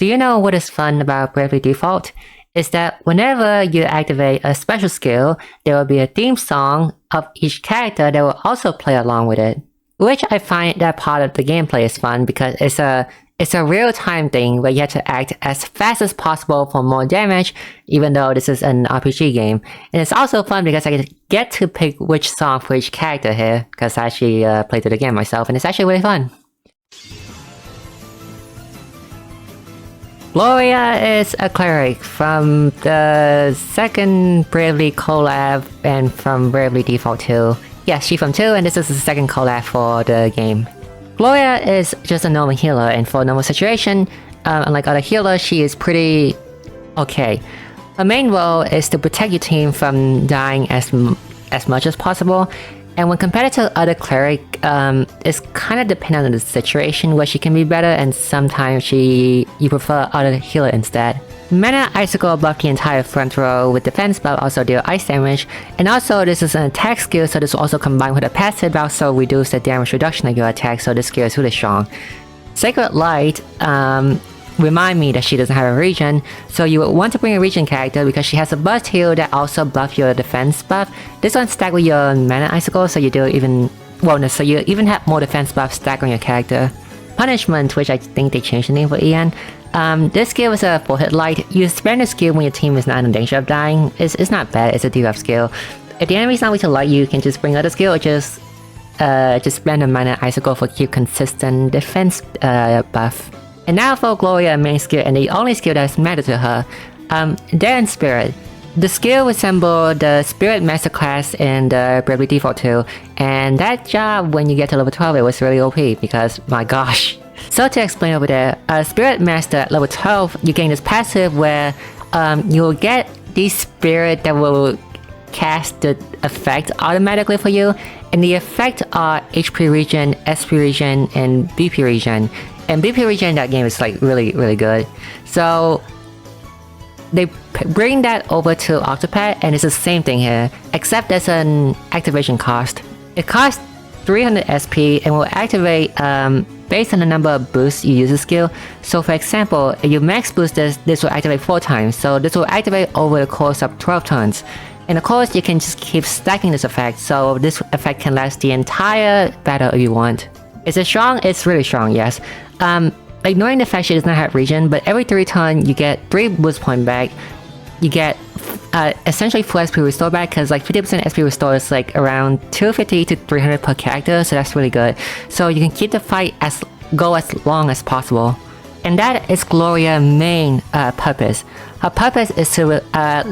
Do you know what is fun about Bravely Default? Is that whenever you activate a special skill, there will be a theme song of each character that will also play along with it. Which I find that part of the gameplay is fun because it's a real-time thing where you have to act as fast as possible for more damage, even though this is an RPG game. And it's also fun because I get to pick which song for each character here, because I actually played through the game myself, and it's actually really fun. Gloria is a cleric from the second Bravely collab and from Bravely Default 2. Yes, she's from 2 and this is the second collab for the game. Gloria is just a normal healer, and for a normal situation, unlike other healers, she is pretty okay. Her main role is to protect your team from dying as much as possible, and when compared to other cleric, it's kind of dependent on the situation where she can be better, and sometimes you prefer other healer instead. Mana Icicle buff the entire front row with defense buff, also deal ice damage, and also this is an attack skill, so this will also combine with a passive buff, so reduce the damage reduction of your attack, so this skill is really strong. Sacred Light remind me that she doesn't have a regen, so you would want to bring a regen character because she has a burst heal that also buff your defense buff. This one stack with your Mana Icicle, so you do even so you even have more defense buff stack on your character. Punishment, which I think they changed the name for Ian. This skill is a 4-hit light. You spend the skill when your team is not in danger of dying. It's not bad, it's a debuff skill. If the enemy is not weak to light, you can just bring another skill or just spend a Mana Icicle for keep consistent defense buff. And now for Gloria main skill, and the only skill that matters to her, Daring Spirit. The skill resembles the Spirit Master class in the Bravely Default 2, and that job when you get to level 12 it was really OP because my gosh. So to explain over there, Spirit Master at level 12, you gain this passive where you'll get these spirit that will cast the effect automatically for you, and the effect are HP regen, SP regen, and BP regen. And BP regen in that game is like really good. So they bring that over to Octopath, and it's the same thing here, except there's an activation cost. It costs 300 SP and will activate based on the number of boosts you use the skill. So for example, if you max boost this will activate 4 times, so this will activate over the course of 12 turns. And of course, you can just keep stacking this effect, so this effect can last the entire battle if you want. Is it strong? It's really strong, yes. Ignoring the fact she does not have regen, but every 3 turns you get 3 boost point back. You get essentially full SP restore back, because like 50% SP restore is like around 250 to 300 per character, so that's really good. So you can keep the fight go as long as possible. And that is Gloria's main purpose. Her purpose is to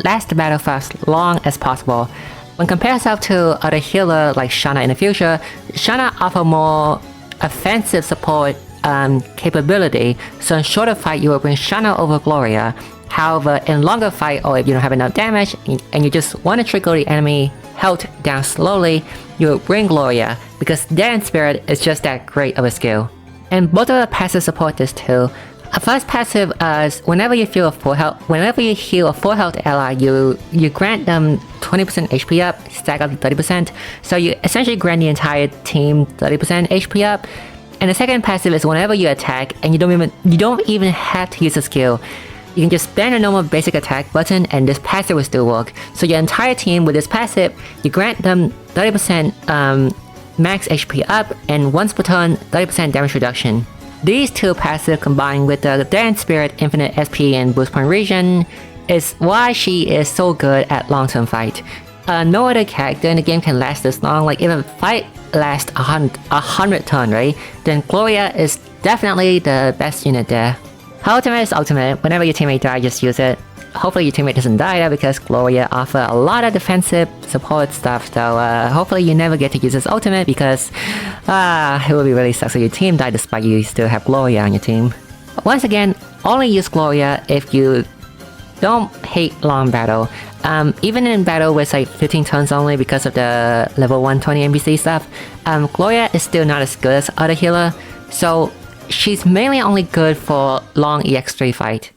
last the battle for as long as possible. When compared herself to other healer like Shanna in the future, Shanna offers more offensive support capability, so in shorter fight you will bring Shanna over Gloria. However, in longer fight, or if you don't have enough damage and you just want to trickle the enemy health down slowly, you will bring Gloria, because Daring Spirit is just that great of a skill. And both of the passives support this too. A first passive is whenever you heal a full health ally, you grant them 20% HP up, stack up to 30%. So you essentially grant the entire team 30% HP up. And the second passive is whenever you attack, and you don't even have to use a skill. You can just spam a normal basic attack button and this passive will still work. So your entire team with this passive, you grant them 30% max HP up, and once per turn, 30% damage reduction. These two passives combined with the Daring Spirit, Infinite SP, and Boost Point Regen is why she is so good at long-term fight. No other character in the game can last this long. Like if a fight lasts 100 turns, right? Then Gloria is definitely the best unit there. Her ultimate is ultimate. Whenever your teammate dies, just use it. Hopefully your teammate doesn't die there, because Gloria offers a lot of defensive support stuff, so hopefully you never get to use this ultimate, because it would be really sucks if your team died despite you still have Gloria on your team. Once again, only use Gloria if you don't hate long battle. Even in battle with like 15 turns only because of the level 120 NPC stuff, Gloria is still not as good as other healer, so she's mainly only good for long EX3 fight.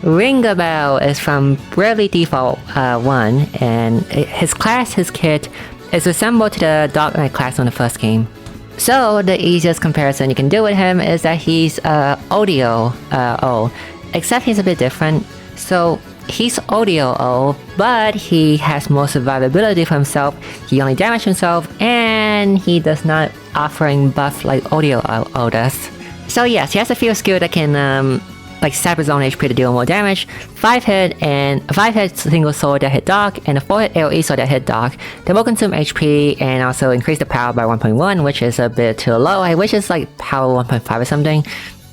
Ringabel is from Bravely Default 1, and his class, his kit, is resembled to the Dark Knight class on the first game. So the easiest comparison you can do with him is that he's Audio O, except he's a bit different. So he's Audio O, but he has more survivability for himself, he only damages himself, and he does not offering buff like Audio O does. So yes, he has a few skills that can like sap his own HP to deal more damage, 5 hit and a 5 hit single sword that hit Dark, and a 4 hit AoE sword that hit Dark. They will consume HP and also increase the power by 1.1, which is a bit too low. I wish it's like power 1.5 or something.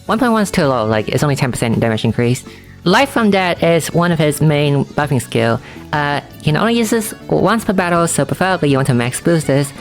1.1 is too low, like it's only 10% damage increase. Life from that is one of his main buffing skill. He can only use this once per battle, so preferably you want to max boost this.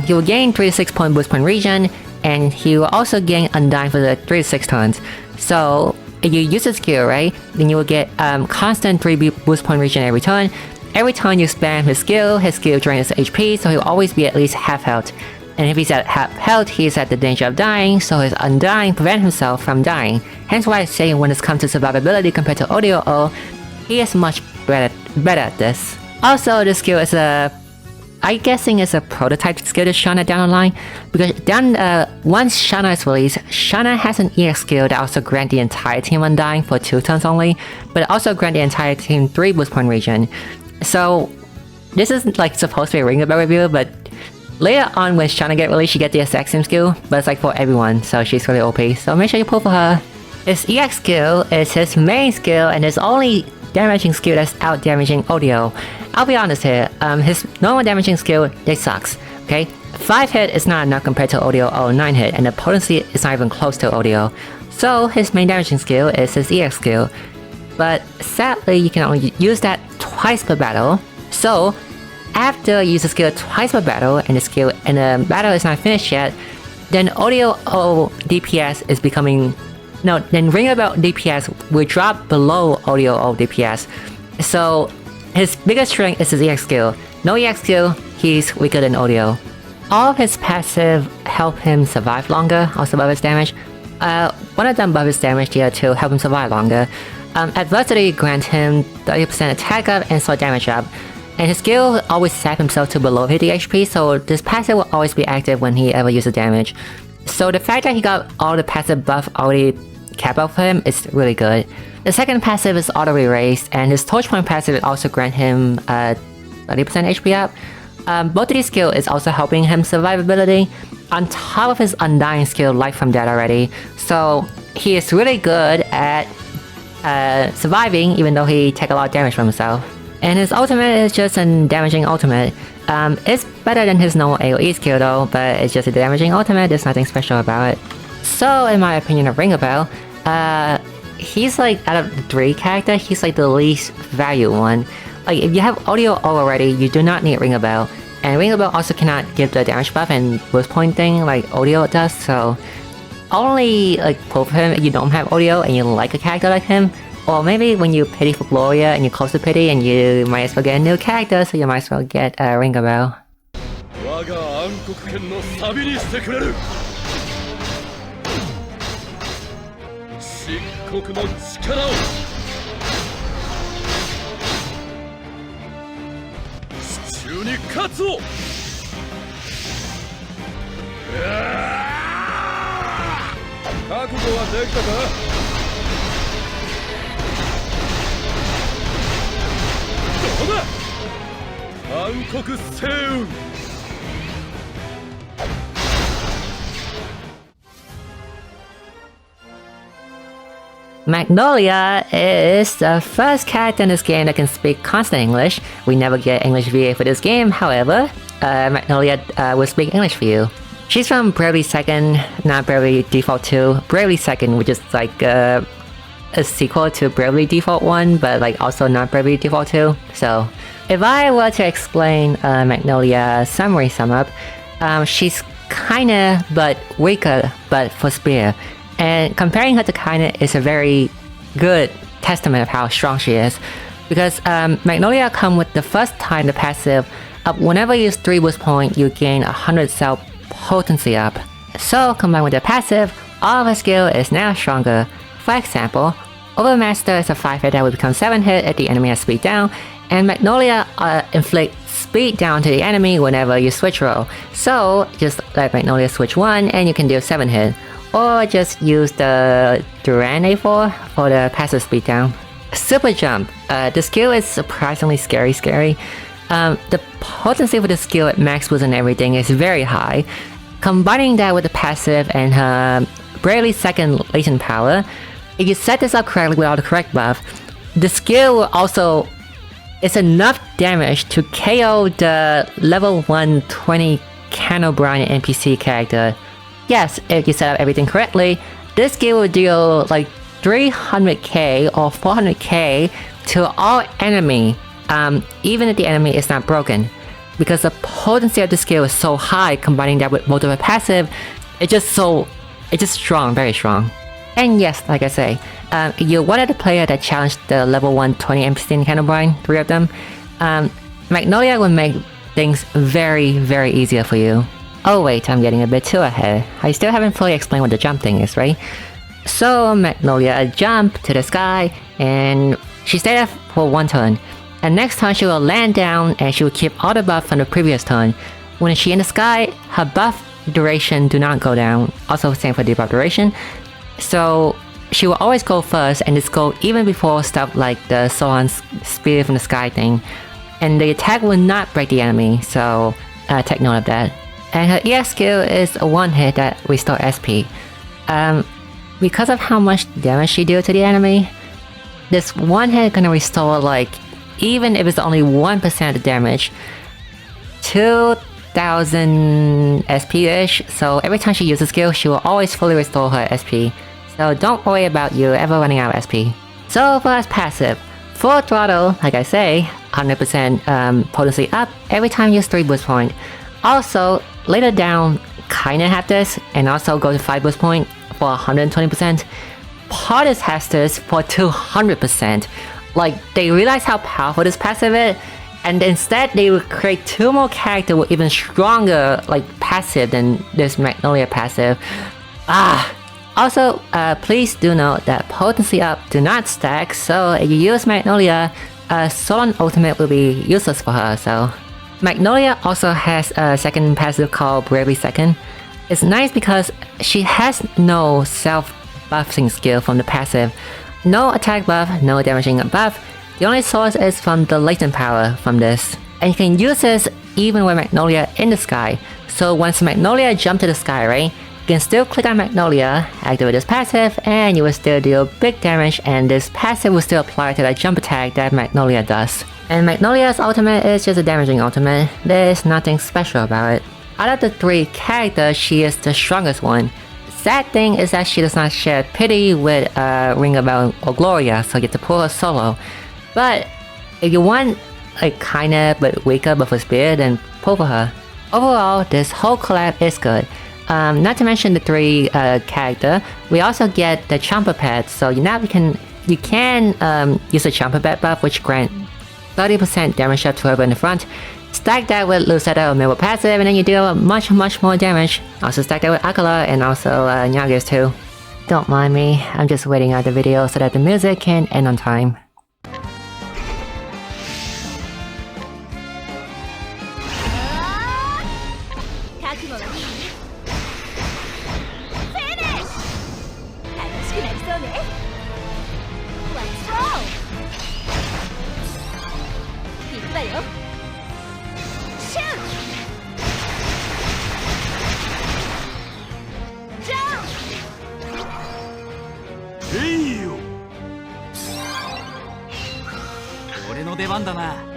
He will gain 3 to 6 point boost point regen, and he will also gain Undying for the 3 to 6 turns. So if you use the skill, right, then you will get constant 3 boost point regen every turn. Every time you spam his skill drains his HP, so he'll always be at least half health. And if he's at half health, he's at the danger of dying, so his Undying prevents himself from dying. Hence why I say when it comes to survivability compared to Audio O, he is much better at this. Also, this skill is I'm guessing it's a prototype skill to Shana down the line, because once Shana is released, Shana has an EX skill that also grants the entire team Undying for 2 turns only, but also grants the entire team 3 boost point regen. So this is like supposed to be a Ringabel review, but later on when Shana gets released, she gets the exact same skill, but it's like for everyone, so she's really OP, so make sure you pull for her. His EX skill is his main skill, and his only damaging skill that's out damaging Audio. I'll be honest here, his normal damaging skill, they sucks, okay? 5 hit is not enough compared to Audio O 9 hit, and the potency is not even close to Audio. So his main damaging skill is his EX skill. But sadly, you can only use that twice per battle. So after you use the skill twice per battle, and the battle is not finished yet, then Audio O DPS is becoming... No, then Ringabel DPS will drop below Audio O DPS. So his biggest strength is his EX skill. No EX skill, he's weaker than Audio. All of his passive help him survive longer, also buff his damage. One of them buff his damage, the other two help him survive longer. Adversity grants him 30% attack up and sword damage up. And his skill always sap himself to below 50 HP, so this passive will always be active when he ever uses damage. So the fact that he got all the passive buff already cap out for him is really good. The second passive is auto erased, and his torch point passive also grant him 30% HP up. Both of these skills is also helping him survivability, on top of his Undying skill Life from Dead already. So he is really good at surviving, even though he take a lot of damage from himself. And his ultimate is just a damaging ultimate. It's better than his normal AoE skill though, but it's just a damaging ultimate, there's nothing special about it. So in my opinion of Ringabel, he's like, out of the 3 characters, he's like the least valued one. Like if you have Audio O already, you do not need Ringabel. And Ringabel also cannot give the damage buff and boost point thing like Audio does, so only like pull for him if you don't have Audio and you like a character like him. Or maybe when you pity for Gloria and you're close to pity and you might as well get a new character, so you might as well get Ringabel. Magnolia is the first character in this game that can speak constant English. We never get English VA for this game, however, Magnolia will speak English for you. She's from Bravely 2nd, not Bravely Default 2, Bravely 2nd, which is like a sequel to Bravely Default 1, but like also not Bravely Default 2. So if I were to explain Magnolia summary sum up, she's kinda but weaker but for spear. And comparing her to Kinda is a very good testament of how strong she is. Because Magnolia come with the first time the passive up whenever you use 3 boost point, you gain 100 cell potency up. So combined with the passive, all of her skill is now stronger. For example, Overmaster is a 5-hit that will become 7-hit if the enemy has speed down, and Magnolia inflicts speed down to the enemy whenever you switch roll. So just let Magnolia switch 1 and you can deal 7-hit. Or just use the Duran A4 for the passive speed down. Super Jump. The skill is surprisingly scary. The potency for the skill at max boost and everything is very high. Combining that with the passive and her Bravely second latent power, if you set this up correctly without the correct buff, the skill will also is enough damage to KO the level 120 Can O'Brien NPC character. Yes, if you set up everything correctly, this skill will deal like 300k or 400k to all enemy, even if the enemy is not broken. Because the potency of the skill is so high, combining that with multiple passive, it's just strong, very strong. And yes, like I say, you wanted a player that challenged the level 120 NPC in Can O'Brien, 3 of them, Magnolia will make things very, very easier for you. Oh wait, I'm getting a bit too ahead. I still haven't fully explained what the jump thing is, right? So Magnolia jump to the sky, and she stayed there for 1 turn. And next turn she will land down and she will keep all the buff from the previous turn. When she in the sky, her buff duration do not go down. Also same for debuff duration. So she will always go first and just go even before stuff like the Solon spear from the sky thing. And the attack will not break the enemy, so take note of that. And her EX skill is a 1-hit that restore SP. Because of how much damage she deals to the enemy, this 1-hit gonna restore like, even if it's only 1% of the damage, 2000 SP-ish, so every time she uses a skill, she will always fully restore her SP. So don't worry about you ever running out of SP. So for us passive, full throttle, like I say, 100% potency up every time you use 3 boost point. Also, later down, kinda have this, and also go to 5 boost point for 120%. Partis has this for 200%. Like, they realize how powerful this passive is, and instead they will create 2 more characters with even stronger, like, passive than this Magnolia passive. Also, please do note that potency up do not stack, so if you use Magnolia, Solon ultimate will be useless for her, so. Magnolia also has a second passive called Bravely Second. It's nice because she has no self-buffing skill from the passive. No attack buff, no damaging buff. The only source is from the latent power from this. And you can use this even with Magnolia in the sky. So once Magnolia jump to the sky, right? You can still click on Magnolia, activate this passive, and you will still deal big damage, and this passive will still apply to that jump attack that Magnolia does. And Magnolia's ultimate is just a damaging ultimate. There's nothing special about it. Out of the 3 characters, she is the strongest one. Sad thing is that she does not share pity with Ringabel or Gloria, so you have to pull her solo. But if you want a kinda but weaker but for spear, then pull for her. Overall, this whole collab is good. Not to mention the 3 character, we also get the Chomper Pad, so now you can use the Chomper Pad buff, which grant 30% damage up to whoever in the front. Stack that with Lucetta or Mabel passive, and then you deal much more damage. Also stack that with Akala and also Nyagas too. Don't mind me, I'm just waiting out the video so that the music can end on time.俺の出番だな。